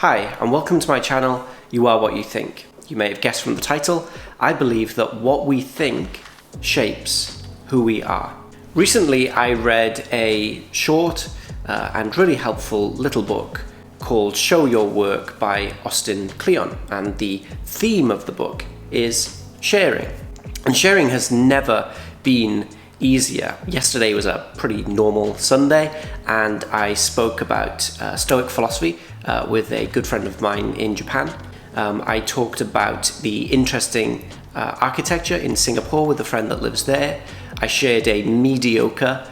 Hi, and welcome to my channel, You Are What You Think. You may have guessed from the title, I believe that what we think shapes who we are. Recently, I read a short and really helpful little book called Show Your Work by Kleon, and the theme of the book is sharing. And sharing has never been easier. Yesterday was a pretty normal Sunday, and I spoke about Stoic philosophy with a good friend of mine in Japan. I talked about the interesting architecture in Singapore with a friend that lives there. I shared a mediocre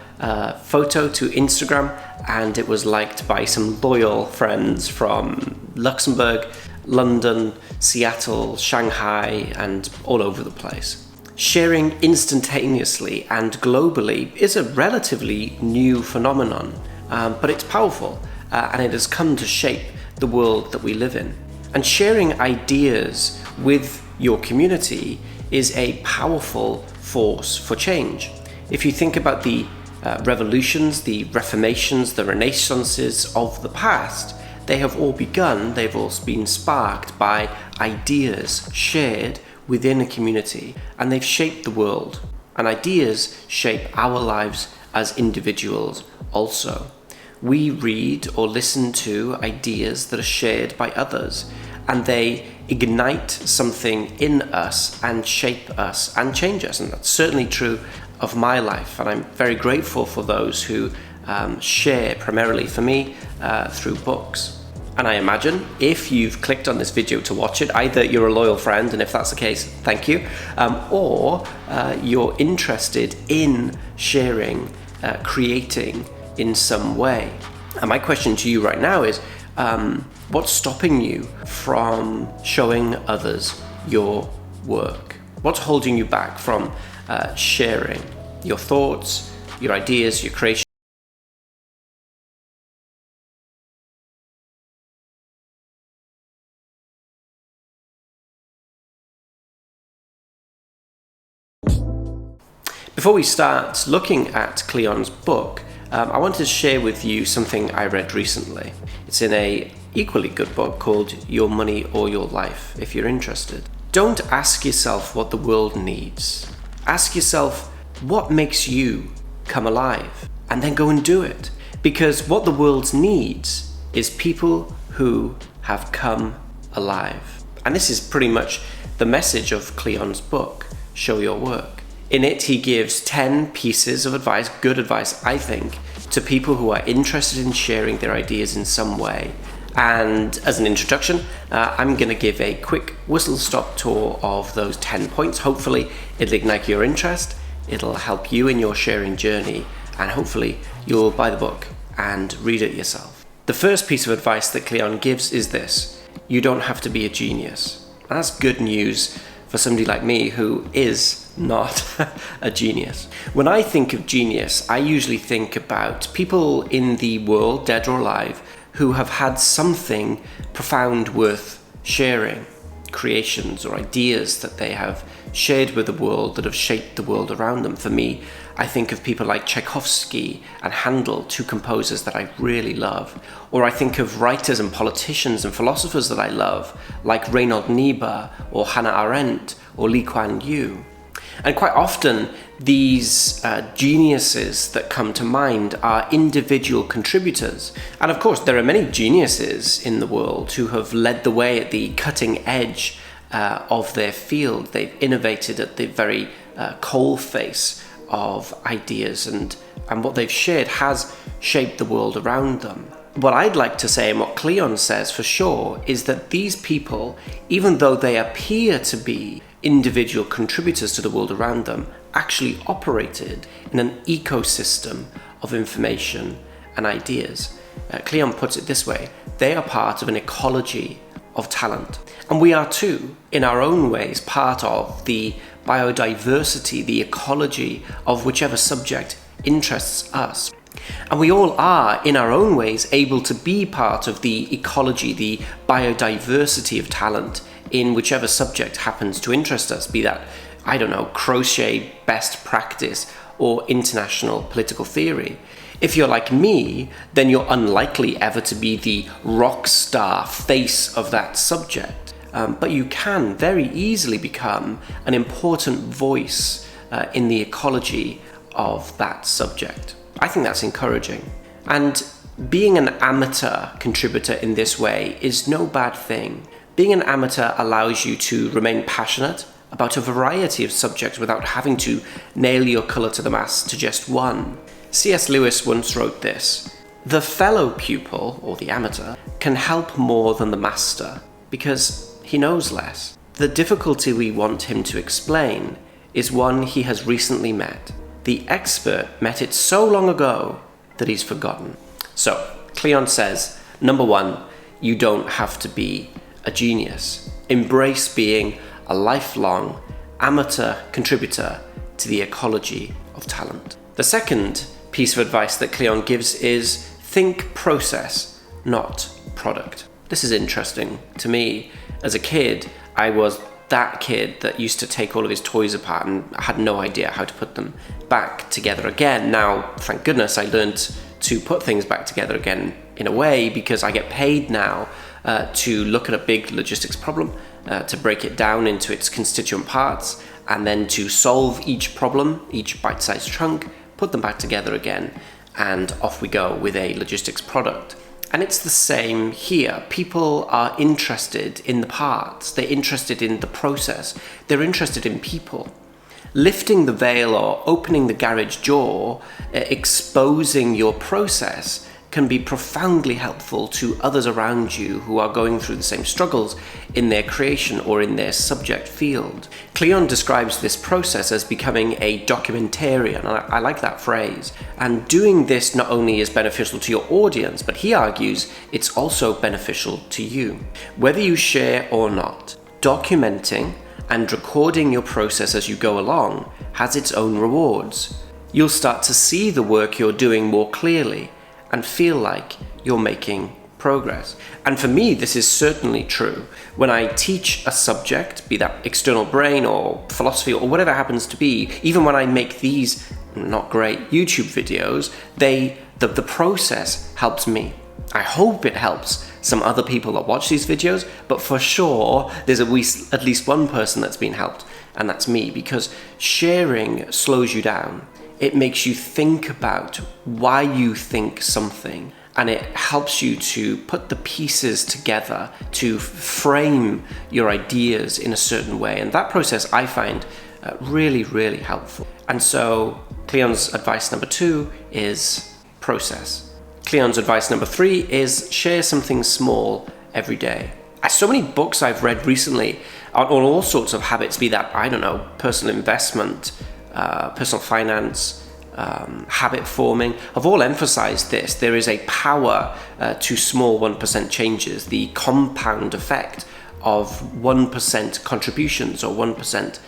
photo to Instagram, and it was liked by some loyal friends from Luxembourg, London, Seattle, Shanghai, and all over the place. Sharing instantaneously and globally is a relatively new phenomenon, but it's powerful and it has come to shape the world that we live in. And sharing ideas with your community is a powerful force for change. If you think about the revolutions, the reformations, the renaissances of the past, they have all begun, they've all been sparked by ideas shared within a community, and they've shaped the world. And ideas shape our lives as individuals also. We read or listen to ideas that are shared by others, and they ignite something in us and shape us and change us. And that's certainly true of my life, and I'm very grateful for those who share, primarily for me, through books. And I imagine if you've clicked on this video to watch it, either you're a loyal friend, and if that's the case, thank you, or you're interested in sharing, creating in some way. And my question to you right now is, what's stopping you from showing others your work? What's holding you back from sharing your thoughts, your ideas, your creation? Before we start looking at Kleon's book, I wanted to share with you something I read recently. It's in an equally good book called Your Money or Your Life, if you're interested. Don't ask yourself what the world needs. Ask yourself what makes you come alive, and then go and do it. Because what the world needs is people who have come alive. And this is pretty much the message of Kleon's book, Show Your Work. In it, he gives 10 pieces of advice, good advice, I think, to people who are interested in sharing their ideas in some way. And as an introduction, I'm going to give a quick whistle-stop tour of those 10 points. Hopefully, it'll ignite your interest, it'll help you in your sharing journey, and hopefully, you'll buy the book and read it yourself. The first piece of advice that Kleon gives is this: you don't have to be a genius. And that's good news for somebody like me who is not a genius. When I think of genius, I usually think about people in the world, dead or alive, who have had something profound worth sharing, creations or ideas that they have shared with the world that have shaped the world around them. For me, I think of people like Tchaikovsky and Handel, two composers that I really love. Or I think of writers and politicians and philosophers that I love, like Reinhold Niebuhr or Hannah Arendt or Lee Kuan Yew. And quite often, these geniuses that come to mind are individual contributors. And of course, there are many geniuses in the world who have led the way at the cutting edge of their field. They've innovated at the very coalface of ideas, and what they've shared has shaped the world around them. What I'd like to say, and what Kleon says for sure, is that these people, even though they appear to be individual contributors to the world around them, actually operated in an ecosystem of information and ideas. Kleon puts it this way: they are part of an ecology of talent. And we are too, in our own ways, part of the biodiversity, the ecology of whichever subject interests us. And we all are, in our own ways, able to be part of the ecology, the biodiversity of talent in whichever subject happens to interest us, be that, I don't know, crochet best practice or international political theory. If you're like me, then you're unlikely ever to be the rock star face of that subject. But you can very easily become an important voice in the ecology of that subject. I think that's encouraging. And being an amateur contributor in this way is no bad thing. Being an amateur allows you to remain passionate about a variety of subjects without having to nail your colour to the mast to just one. C.S. Lewis once wrote this: "The fellow pupil, or the amateur, can help more than the master because he knows less. The difficulty we want him to explain is one he has recently met. The expert met it so long ago that he's forgotten." So, Kleon says, number one, you don't have to be a genius. Embrace being a lifelong amateur contributor to the ecology of talent. The second piece of advice that Kleon gives is think process, not product. This is interesting to me. As a kid, I was that kid that used to take all of his toys apart and had no idea how to put them back together again. Now, thank goodness, I learned to put things back together again in a way, because I get paid now to look at a big logistics problem, to break it down into its constituent parts, and then to solve each problem, each bite-sized chunk, put them back together again, and off we go with a logistics product. And it's the same here. People are interested in the parts, they're interested in the process, they're interested in people. Lifting the veil or opening the garage door, exposing your process, can be profoundly helpful to others around you who are going through the same struggles in their creation or in their subject field. Kleon describes this process as becoming a documentarian, and I like that phrase. And doing this not only is beneficial to your audience, but he argues it's also beneficial to you. Whether you share or not, documenting and recording your process as you go along has its own rewards. You'll start to see the work you're doing more clearly and feel like you're making progress. And for me, this is certainly true. When I teach a subject, be that external brain or philosophy or whatever it happens to be, even when I make these not great YouTube videos, the process helps me. I hope it helps some other people that watch these videos, but for sure, there's at least one person that's been helped, and that's me, because sharing slows you down. It makes you think about why you think something, and it helps you to put the pieces together, to frame your ideas in a certain way. And that process I find really, really helpful. And so Kleon's advice number 2 is process. Kleon's advice number 3 is share something small every day. So many books I've read recently on all sorts of habits, be that, I don't know, personal investment, personal finance, habit forming, have all emphasized this. There is a power to small 1% changes. The compound effect of 1% contributions or 1%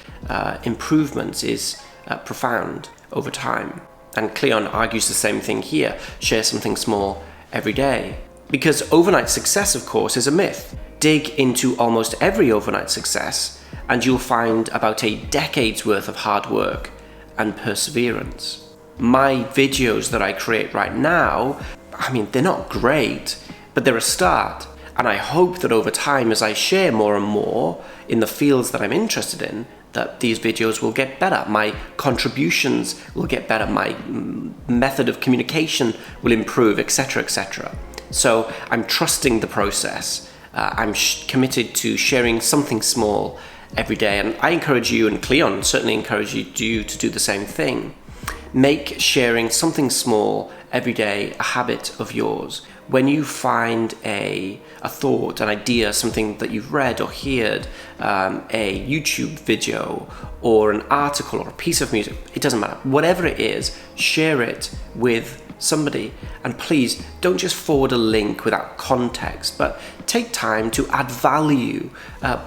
improvements is profound over time. And Kleon argues the same thing here. Share something small every day. Because overnight success, of course, is a myth. Dig into almost every overnight success and you'll find about a decade's worth of hard work and perseverance. My videos that I create right now, they're not great, but they're a start. And I hope that over time, as I share more and more in the fields that I'm interested in, that these videos will get better. My contributions will get better. My method of communication will improve, etc., etc. So I'm trusting the process. I'm committed to sharing something small every day. And I encourage you, and Kleon certainly encourage you to do the same thing. Make sharing something small every day a habit of yours. When you find a thought, an idea, something that you've read or heard, a YouTube video or an article or a piece of music, it doesn't matter. Whatever it is, share it with somebody. And please don't just forward a link without context, but take time to add value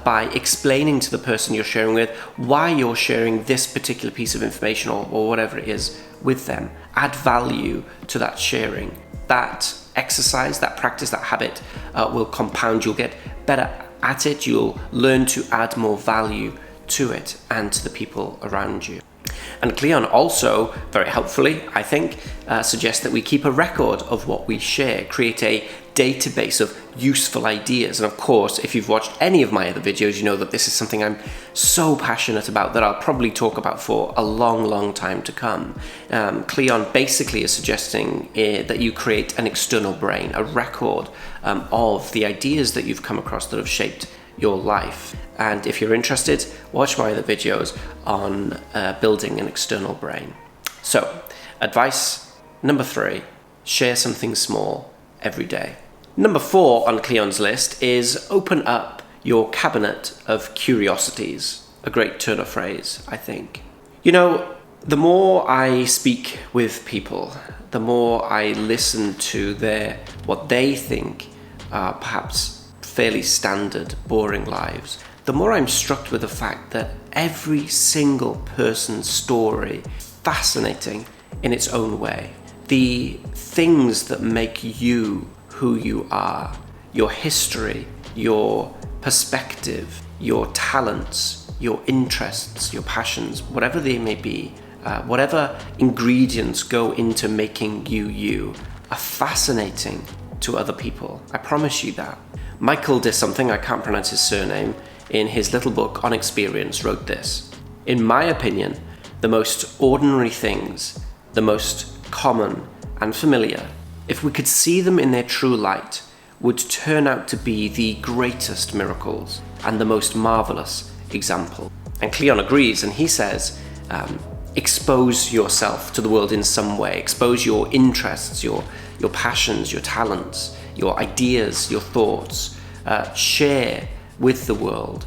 by explaining to the person you're sharing with why you're sharing this particular piece of information or whatever it is with them. Add value to that sharing. That exercise, that practice, that habit will compound. You'll get better at it. You'll learn to add more value to it and to the people around you. And Kleon also, very helpfully, I think, suggests that we keep a record of what we share, create a database of useful ideas. And of course, if you've watched any of my other videos, you know that this is something I'm so passionate about that I'll probably talk about for a long, long time to come. Kleon basically is suggesting that you create an external brain, a record of the ideas that you've come across that have shaped your life. And if you're interested, watch my other videos on building an external brain. So, advice number 3, share something small every day. Number 4 on Kleon's list is open up your cabinet of curiosities. A great turn of phrase, I think. You know, the more I speak with people, the more I listen to what they think are perhaps fairly standard, boring lives, the more I'm struck with the fact that every single person's story is fascinating in its own way. The things that make you who you are, your history, your perspective, your talents, your interests, your passions, whatever they may be, whatever ingredients go into making you are fascinating to other people. I promise you that. Michael did something, I can't pronounce his surname, in his little book on experience wrote this: in my opinion, the most ordinary things, the most common and familiar, if we could see them in their true light, would turn out to be the greatest miracles and the most marvelous example. And Kleon agrees, and he says, expose yourself to the world in some way, expose your interests, your passions, your talents, your ideas, your thoughts, share with the world,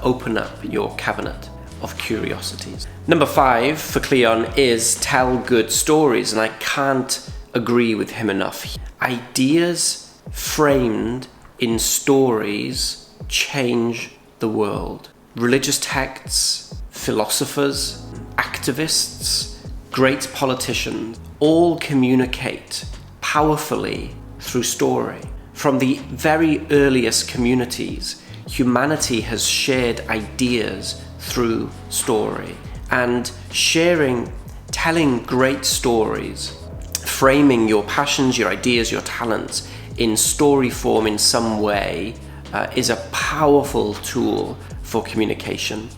open up your cabinet of curiosities. Number 5 for Kleon is tell good stories, and I can't agree with him enough. Ideas framed in stories change the world. Religious texts, philosophers, activists, great politicians all communicate powerfully through story. From the very earliest communities, humanity has shared ideas through story. And telling great stories, framing your passions, your ideas, your talents in story form in some way is a powerful tool for communication.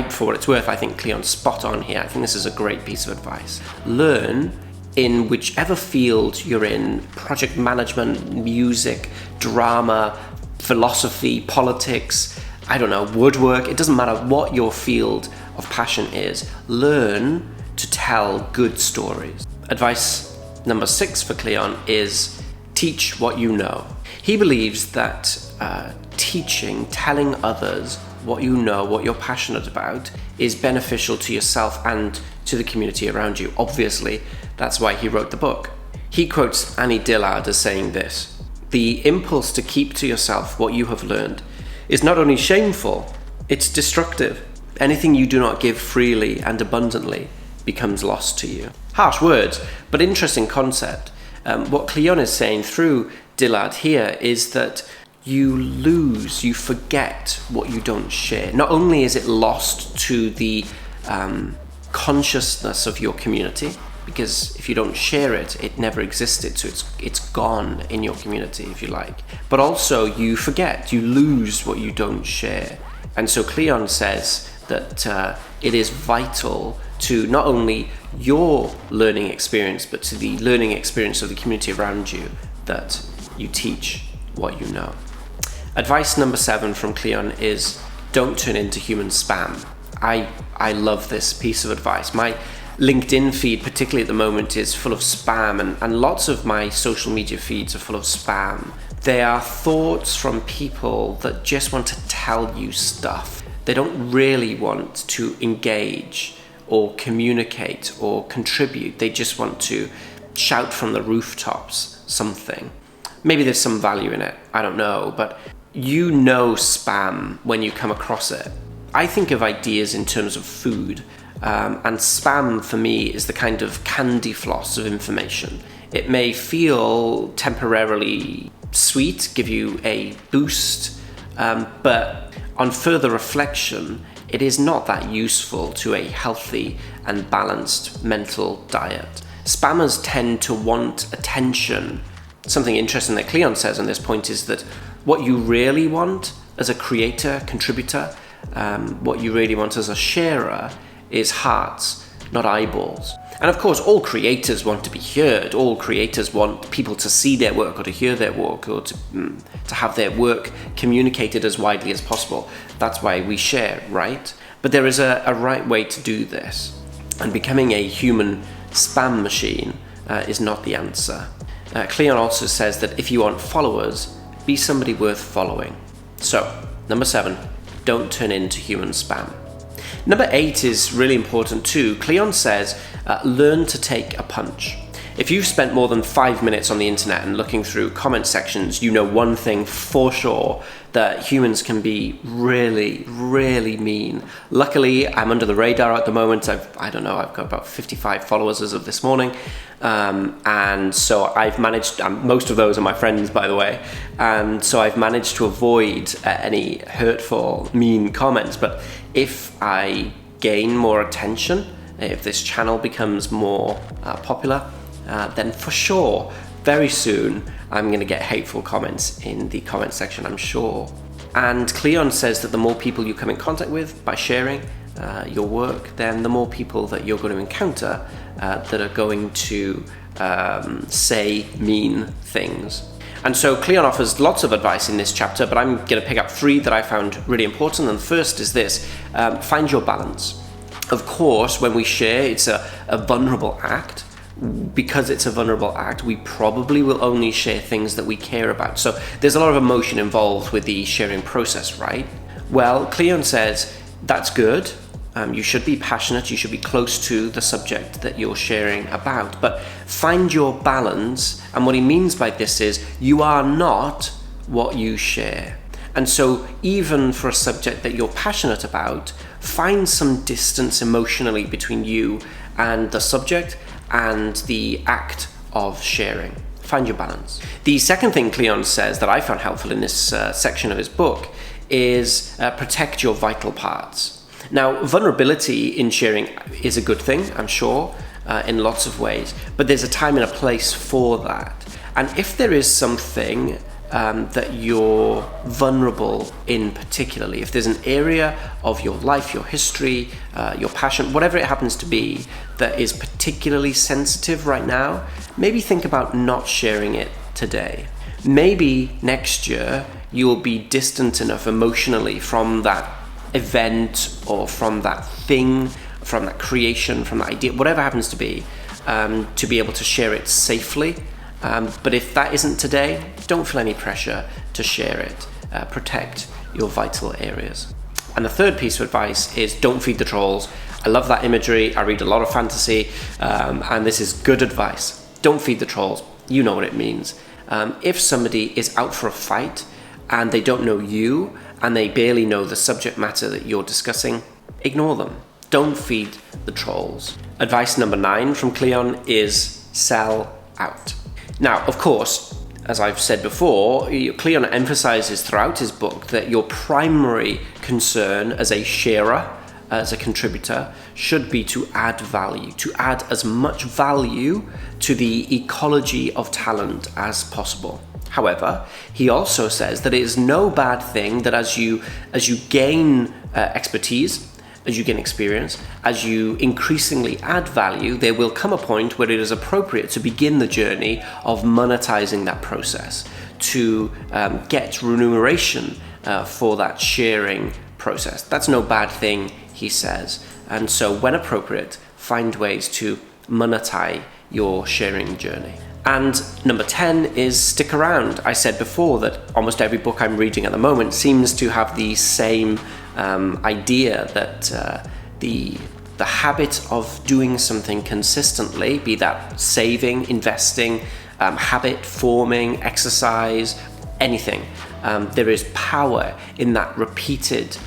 For what it's worth, I think Kleon's spot on here. I think this is a great piece of advice. Learn in whichever field you're in, project management, music, drama, philosophy, politics, I don't know, woodwork, it doesn't matter what your field of passion is, learn to tell good stories. Advice number 6 for Kleon is teach what you know. He believes that teaching, telling others what you know, what you're passionate about, is beneficial to yourself and to the community around you. Obviously, that's why he wrote the book. He quotes Annie Dillard as saying this: "The impulse to keep to yourself what you have learned is not only shameful, it's destructive. Anything you do not give freely and abundantly becomes lost to you." Harsh words, but interesting concept. What Kleon is saying through Dillard here is that you forget what you don't share. Not only is it lost to the consciousness of your community, because if you don't share it, it never existed, so it's gone in your community, if you like. But also you forget, you lose what you don't share. And so Kleon says that it is vital to not only your learning experience, but to the learning experience of the community around you, that you teach what you know. Advice number 7 from Kleon is don't turn into human spam. I love this piece of advice. My LinkedIn feed, particularly at the moment, is full of spam, and lots of my social media feeds are full of spam. They are thoughts from people that just want to tell you stuff. They don't really want to engage or communicate or contribute. They just want to shout from the rooftops something. Maybe there's some value in it, I don't know, but you know spam when you come across it. I think of ideas in terms of food, and spam for me is the kind of candy floss of information. It may feel temporarily sweet, give you a boost, but on further reflection, it is not that useful to a healthy and balanced mental diet. Spammers tend to want attention. Something interesting that Kleon says on this point is that what you really want as a creator, contributor, what you really want as a sharer is hearts, not eyeballs. And of course, all creators want to be heard. All creators want people to see their work or to hear their work or to have their work communicated as widely as possible. That's why we share, right? But there is a right way to do this. And becoming a human spam machine is not the answer. Kleon also says that if you want followers, be somebody worth following. So, number 7, don't turn into human spam. Number 8 is really important too. Kleon says, learn to take a punch. If you've spent more than 5 minutes on the internet and looking through comment sections, you know one thing for sure, that humans can be really, really mean. Luckily, I'm under the radar at the moment. I've got about 55 followers as of this morning. And so I've managed, most of those are my friends, by the way. And so I've managed to avoid any hurtful, mean comments. But if I gain more attention, if this channel becomes more popular, then for sure, very soon, I'm going to get hateful comments in the comment section, I'm sure. And Kleon says that the more people you come in contact with by sharing your work, then the more people that you're going to encounter that are going to say mean things. And so Kleon offers lots of advice in this chapter, but I'm going to pick up 3 that I found really important. And the first is this, find your balance. Of course, when we share, it's a vulnerable act. Because it's a vulnerable act, we probably will only share things that we care about. So there's a lot of emotion involved with the sharing process, right? Well, Kleon says that's good. You should be passionate, you should be close to the subject that you're sharing about, but find your balance. And what he means by this is you are not what you share. And so even for a subject that you're passionate about, find some distance emotionally between you and the subject and the act of sharing. Find your balance. The second thing Kleon says that I found helpful in this section of his book is protect your vital parts. Now, vulnerability in sharing is a good thing, I'm sure, in lots of ways, but there's a time and a place for that. And if there is something that you're vulnerable in particularly, if there's an area of your life, your history, your passion, whatever it happens to be, that is particularly sensitive right now, maybe think about not sharing it today. Maybe next year you'll be distant enough emotionally from that event or from that thing, from that creation, from that idea, whatever happens to be able to share it safely. But if that isn't today, don't feel any pressure to share it. Protect your vital areas. And the third piece of advice is don't feed the trolls. I love that imagery. I read a lot of fantasy, and this is good advice. Don't feed the trolls. You know what it means. If somebody is out for a fight and they don't know you and they barely know the subject matter that you're discussing, ignore them. Don't feed the trolls. Advice number 9 from Kleon is sell out. Now, of course, as I've said before, Kleon emphasizes throughout his book that your primary concern as a sharer, as a contributor, should be to add value, to add as much value to the ecology of talent as possible. However, he also says that it is no bad thing that as you gain expertise, as you gain experience, as you increasingly add value, there will come a point where it is appropriate to begin the journey of monetizing that process, to get remuneration for that sharing process. That's no bad thing, he says. And so when appropriate, find ways to monetize your sharing journey. And number 10 is stick around. I said before that almost every book I'm reading at the moment seems to have the same idea that the habit of doing something consistently, be that saving, investing, habit forming, exercise, anything, there is power in that repeated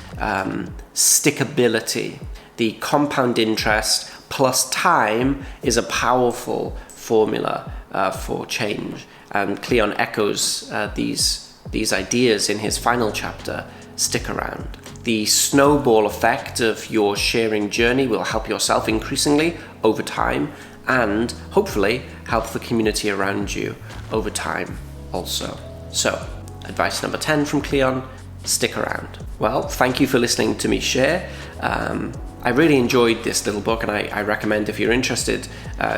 stickability. The compound interest plus time is a powerful formula for change, and Kleon echoes these ideas in his final chapter, Stick Around. The snowball effect of your sharing journey will help yourself increasingly over time, and hopefully help the community around you over time also. So, advice number 10 from Kleon, stick around. Well, thank you for listening to me share. I really enjoyed this little book, and I recommend, if you're interested,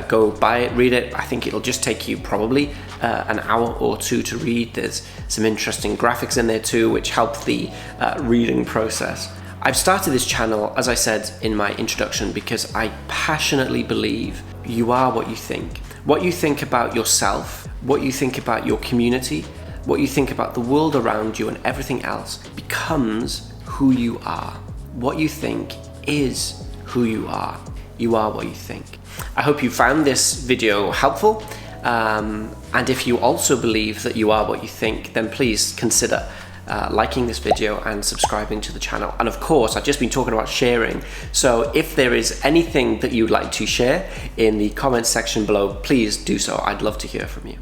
go buy it, read it. I think it'll just take you probably an hour or two to read. There's some interesting graphics in there too, which help the reading process. I've started this channel, as I said in my introduction, because I passionately believe you are what you think. What you think about yourself, what you think about your community, what you think about the world around you and everything else becomes who you are. What you think is who you are. You are what you think. I hope you found this video helpful. And if you also believe that you are what you think, then please consider liking this video and subscribing to the channel. And of course, I've just been talking about sharing. So if there is anything that you'd like to share in the comments section below, please do so. I'd love to hear from you.